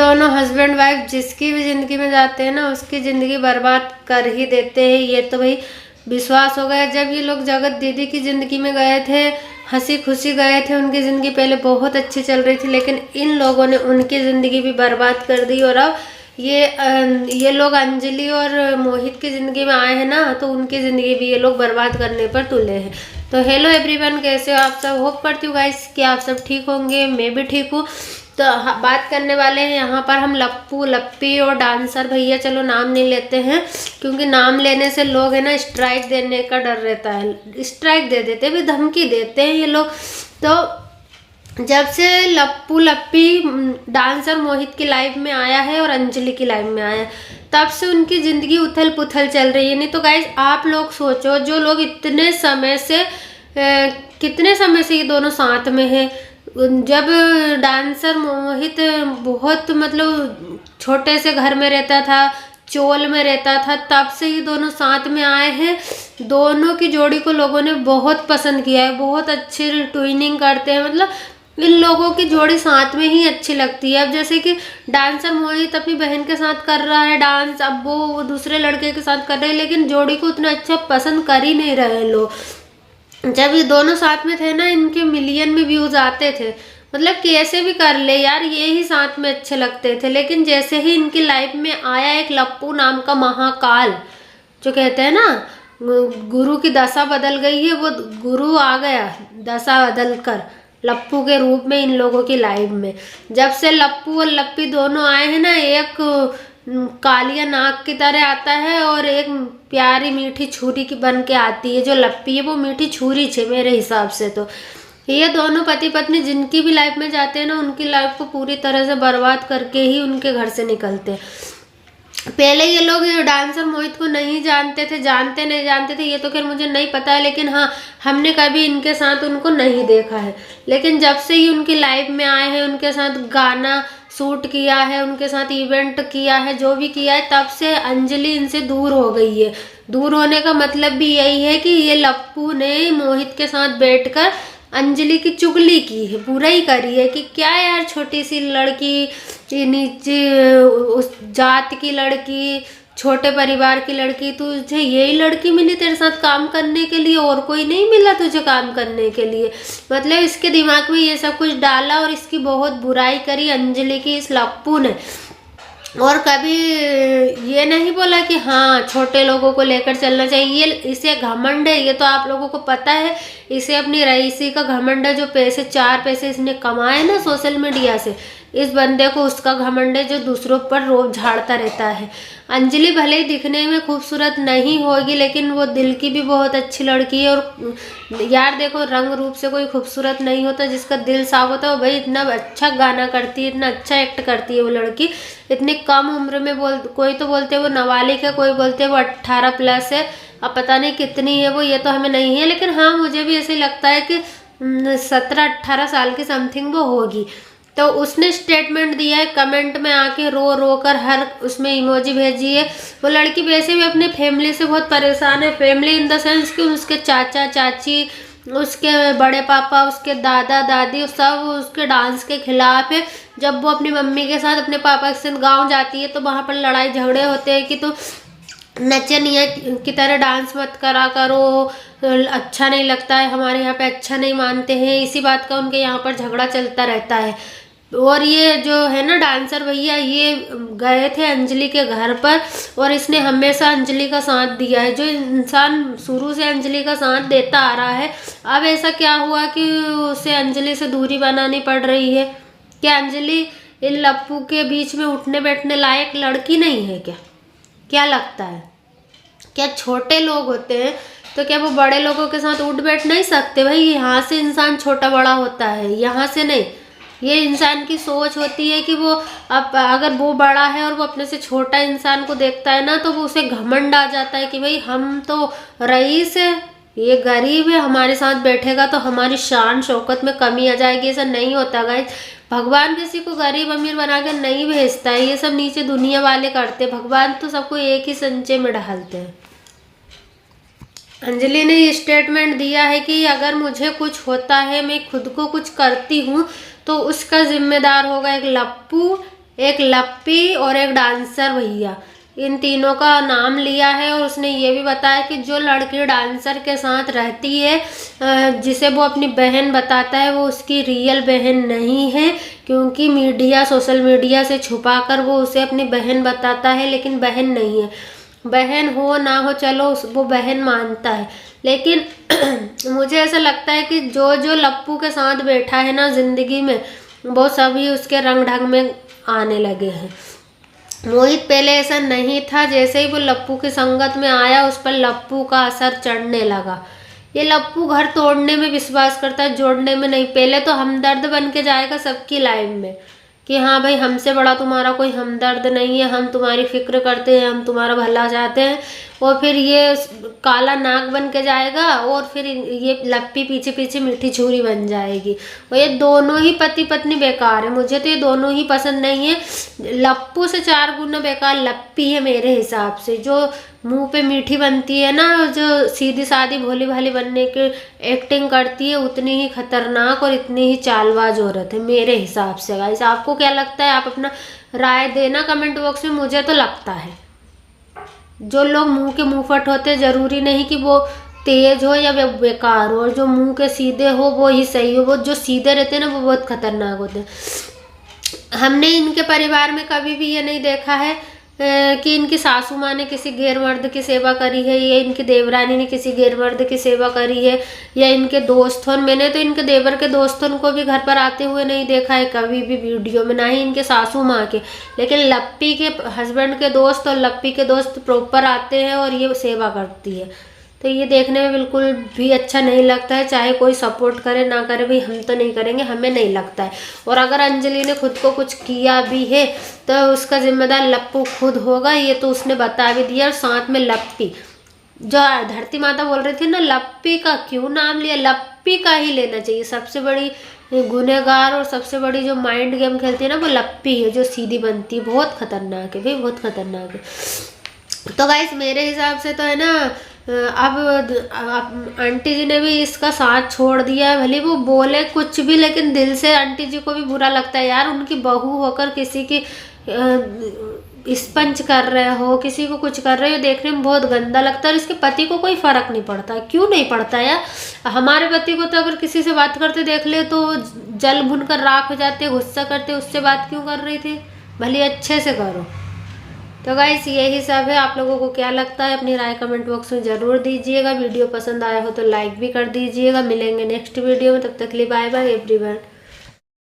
दोनों husband wife जिसकी भी ज़िंदगी में जाते हैं ना, उसकी ज़िंदगी बर्बाद कर ही देते हैं। ये तो भाई विश्वास हो गया। जब ये लोग जगत दीदी की ज़िंदगी में गए थे, हंसी खुशी गए थे, उनकी ज़िंदगी पहले बहुत अच्छी चल रही थी, लेकिन इन लोगों ने उनकी ज़िंदगी भी बर्बाद कर दी। और अब ये लोग अंजलि और मोहित की ज़िंदगी में आए हैं ना, तो उनकी ज़िंदगी भी ये लोग बर्बाद करने पर तुले हैं। तो हेलो एवरीवन, कैसे हो आप सब? होप करती हूँ गाइस कि आप सब ठीक होंगे, मैं भी ठीक हूँ। तो बात करने वाले हैं यहाँ पर हम लप्पू लप्पी और डांसर भैया। चलो नाम नहीं लेते हैं, क्योंकि नाम लेने से लोग है ना स्ट्राइक देने का डर रहता है, स्ट्राइक दे देते हैं, भी धमकी देते हैं ये लोग। तो जब से लप्पू लप्पी डांसर मोहित की लाइफ में आया है और अंजलि की लाइफ में आया है, तब से उनकी ज़िंदगी उथल पुथल चल रही है। नहीं तो गाइस आप लोग सोचो, जो लोग इतने समय से कितने समय से ये दोनों साथ में हैं। जब डांसर मोहित बहुत मतलब छोटे से घर में रहता था, चोल में रहता था, तब से ये दोनों साथ में आए हैं। दोनों की जोड़ी को लोगों ने बहुत पसंद किया है, बहुत अच्छी ट्विनिंग करते हैं। मतलब इन लोगों की जोड़ी साथ में ही अच्छी लगती है। अब जैसे कि डांसर मोहित अपनी बहन के साथ कर रहा है डांस, अब वो दूसरे लड़के के साथ कर रहे हैं, लेकिन जोड़ी को उतना अच्छा पसंद कर ही नहीं रहे लोग। जब ये दोनों साथ में थे ना, इनके मिलियन में व्यूज आते थे। मतलब कैसे भी कर ले यार, ये ही साथ में अच्छे लगते थे। लेकिन जैसे ही इनकी लाइफ में आया एक लप्पू नाम का महाकाल, जो कहते हैं ना गुरु की दशा बदल गई है, वो गुरु आ गया दशा बदल कर लप्पू के रूप में इन लोगों की लाइफ में। जब से लप्पू और लप्पी दोनों आए हैं ना, एक कालिया नाग की तरह आता है और एक प्यारी मीठी छुरी की बन के आती है। जो लप्पी है वो मीठी छुरी छे मेरे हिसाब से। तो ये दोनों पति पत्नी जिनकी भी लाइफ में जाते हैं ना, उनकी लाइफ को पूरी तरह से बर्बाद करके ही उनके घर से निकलते हैं। पहले ये लोग डांसर मोहित को नहीं जानते थे, जानते नहीं जानते थे ये तो खैर मुझे नहीं पता है, लेकिन हाँ हमने कभी इनके साथ उनको नहीं देखा है। लेकिन जब से ही उनकी लाइफ में आए हैं, उनके साथ गाना शूट किया है, उनके साथ इवेंट किया है, जो भी किया है, तब से अंजलि इनसे दूर हो गई है। दूर होने का मतलब भी यही है कि ये लप्पू ने मोहित के साथ बैठकर अंजलि की चुगली की है, बुराई करी है कि क्या यार छोटी सी लड़की, नीचे उस जात की लड़की, छोटे परिवार की लड़की, तुझे यही लड़की मिली तेरे साथ काम करने के लिए, और कोई नहीं मिला तुझे काम करने के लिए। मतलब इसके दिमाग में ये सब कुछ डाला और इसकी बहुत बुराई करी अंजलि की इस लप्पू ने। और कभी ये नहीं बोला कि हाँ छोटे लोगों को लेकर चलना चाहिए। इसे घमंड है, ये तो आप लोगों को पता है। इसे अपनी रईसी का घमंड है, जो पैसे 4 पैसे इसने कमाए ना सोशल मीडिया से, इस बंदे को उसका घमंड है, जो दूसरों पर रोब झाड़ता रहता है। अंजलि भले ही दिखने में खूबसूरत नहीं होगी, लेकिन वो दिल की भी बहुत अच्छी लड़की है। और यार देखो, रंग रूप से कोई खूबसूरत नहीं होता, जिसका दिल साफ होता है वो भाई इतना अच्छा गाना करती है, इतना अच्छा एक्ट करती है वो लड़की। इतनी कम उम्र में कोई तो बोलते हैं वो नाबालिग है, कोई बोलते हैं वो 18 प्लस है। अब पता नहीं कितनी है वो, ये तो हमें नहीं है, लेकिन हाँ मुझे भी ऐसे लगता है कि 17-18 साल की समथिंग वो होगी। तो उसने स्टेटमेंट दिया है, कमेंट में आके रो रो कर हर उसमें इमोजी भेजी है। वो लड़की वैसे भी अपने फैमिली से बहुत परेशान है। फैमिली इन द सेंस कि उसके चाचा चाची, उसके बड़े पापा, उसके दादा दादी, सब उसके डांस के खिलाफ है। जब वो अपनी मम्मी के साथ अपने पापा के साथ गाँव जाती है, तो वहाँ पर लड़ाई झगड़े होते हैं कि तो नचनिया की तरह डांस मत करा करो, अच्छा नहीं लगता है, हमारे यहाँ पे अच्छा नहीं मानते हैं। इसी बात का उनके यहाँ पर झगड़ा चलता रहता है। और ये जो है ना डांसर भैया, ये गए थे अंजलि के घर पर, और इसने हमेशा अंजलि का साथ दिया है। जो इंसान शुरू से अंजलि का साथ देता आ रहा है, अब ऐसा क्या हुआ कि उसे अंजलि से दूरी बनानी पड़ रही है? क्या अंजलि इन लप्पू के बीच में उठने बैठने लायक लड़की नहीं है क्या? क्या लगता है? क्या छोटे लोग होते हैं तो क्या वो बड़े लोगों के साथ उठ बैठ नहीं सकते? भाई यहाँ से इंसान छोटा बड़ा होता है, यहाँ से नहीं। ये इंसान की सोच होती है कि वो अब अगर वो बड़ा है और वो अपने से छोटा इंसान को देखता है ना, तो वो उसे घमंड आ जाता है कि भाई हम तो रईस है, ये गरीब है, हमारे साथ बैठेगा तो हमारी शान शौकत में कमी आ जाएगी। ऐसा नहीं होता गाइस। भगवान किसी को गरीब अमीर बना कर नहीं भेजता है, ये सब नीचे दुनिया वाले करते। भगवान तो सबको एक ही संचे में डालते हैं। अंजलि ने ये स्टेटमेंट दिया है कि अगर मुझे कुछ होता है, मैं खुद को कुछ करती हूँ, तो उसका जिम्मेदार होगा एक लप्पू, एक लप्पी और एक डांसर भैया, इन तीनों का नाम लिया है। और उसने ये भी बताया कि जो लड़की डांसर के साथ रहती है, जिसे वो अपनी बहन बताता है, वो उसकी रियल बहन नहीं है, क्योंकि मीडिया, सोशल मीडिया से छुपाकर वो उसे अपनी बहन बताता है, लेकिन बहन नहीं है। बहन हो ना हो चलो वो बहन मानता है, लेकिन मुझे ऐसा लगता है कि जो जो लप्पू के साथ बैठा है ना जिंदगी में, वो सभी उसके रंग ढंग में आने लगे हैं। मोहित पहले ऐसा नहीं था, जैसे ही वो लप्पू की संगत में आया उस पर लप्पू का असर चढ़ने लगा। ये लप्पू घर तोड़ने में विश्वास करता है, जोड़ने में नहीं। पहले तो हमदर्द बन के जाएगा सबकी लाइफ में कि हाँ भाई, हमसे बड़ा तुम्हारा कोई हमदर्द नहीं है, हम तुम्हारी फिक्र करते हैं, हम तुम्हारा भला चाहते हैं। और फिर ये काला नाग बन के जाएगा, और फिर ये लप्पी पीछे पीछे मीठी छुरी बन जाएगी। और ये दोनों ही पति पत्नी बेकार है, मुझे तो ये दोनों ही पसंद नहीं है। लप्पू से 4 गुना बेकार लप्पी है मेरे हिसाब से, जो मुंह पे मीठी बनती है ना, जो सीधी सादी भोली भाली बनने की एक्टिंग करती है, उतनी ही खतरनाक और इतनी ही चालबाज औरत है मेरे हिसाब से। गाइस, आपको क्या लगता है? आप अपना राय देना कमेंट बॉक्स में। मुझे तो लगता है जो लोग मुंह के मुंहफट होते हैं, जरूरी नहीं कि वो तेज हो या बेकार हो, और जो मुंह के सीधे हो वो ही सही हो। वो जो सीधे रहते हैं ना, वो बहुत खतरनाक होते हैं। हमने इनके परिवार में कभी भी ये नहीं देखा है कि इनकी सासू माँ ने किसी गैर मर्द की सेवा करी है, या इनकी देवरानी ने किसी गैर मर्द की सेवा करी है, या इनके दोस्तों। मैंने तो इनके देवर के दोस्तों को भी घर पर आते हुए नहीं देखा है कभी भी वीडियो में, ना ही इनके सासू माँ के। लेकिन लप्पी के हस्बैंड के दोस्त और लप्पी के दोस्त प्रॉपर आते हैं और ये सेवा करती है। तो ये देखने में बिल्कुल भी अच्छा नहीं लगता है, चाहे कोई सपोर्ट करे ना करे, भाई हम तो नहीं करेंगे, हमें नहीं लगता है। और अगर अंजलि ने खुद को कुछ किया भी है तो उसका जिम्मेदार लप्पू खुद होगा, ये तो उसने बता भी दिया। और साथ में लप्पी, जो धरती माता बोल रही थी ना, लप्पी का क्यों नाम लिया, लप्पी का ही लेना चाहिए। सबसे बड़ी गुनहगार और सबसे बड़ी जो माइंड गेम खेलती है ना, वो लप्पी है, जो सीधी बनती है। बहुत खतरनाक है भाई, बहुत खतरनाक है। तो गाइस, मेरे हिसाब से तो है ना, अब आंटी जी ने भी इसका साथ छोड़ दिया है। भले वो बोले कुछ भी, लेकिन दिल से आंटी जी को भी बुरा लगता है यार। उनकी बहू होकर किसी की स्पंज कर रहे हो, किसी को कुछ कर रहे हो, देखने में बहुत गंदा लगता है। और इसके पति को कोई फर्क नहीं पड़ता। क्यों नहीं पड़ता यार? हमारे पति को तो अगर किसी से बात करते देख ले तो जल भुन कर राख हो जाते, गुस्सा करते। उससे बात क्यों कर रही थी? भले अच्छे से करो। तो गाइस, यही सब है। आप लोगों को क्या लगता है? अपनी राय कमेंट बॉक्स में ज़रूर दीजिएगा। वीडियो पसंद आया हो तो लाइक भी कर दीजिएगा। मिलेंगे नेक्स्ट वीडियो में, तब तक के लिए बाय बाय एवरीवन।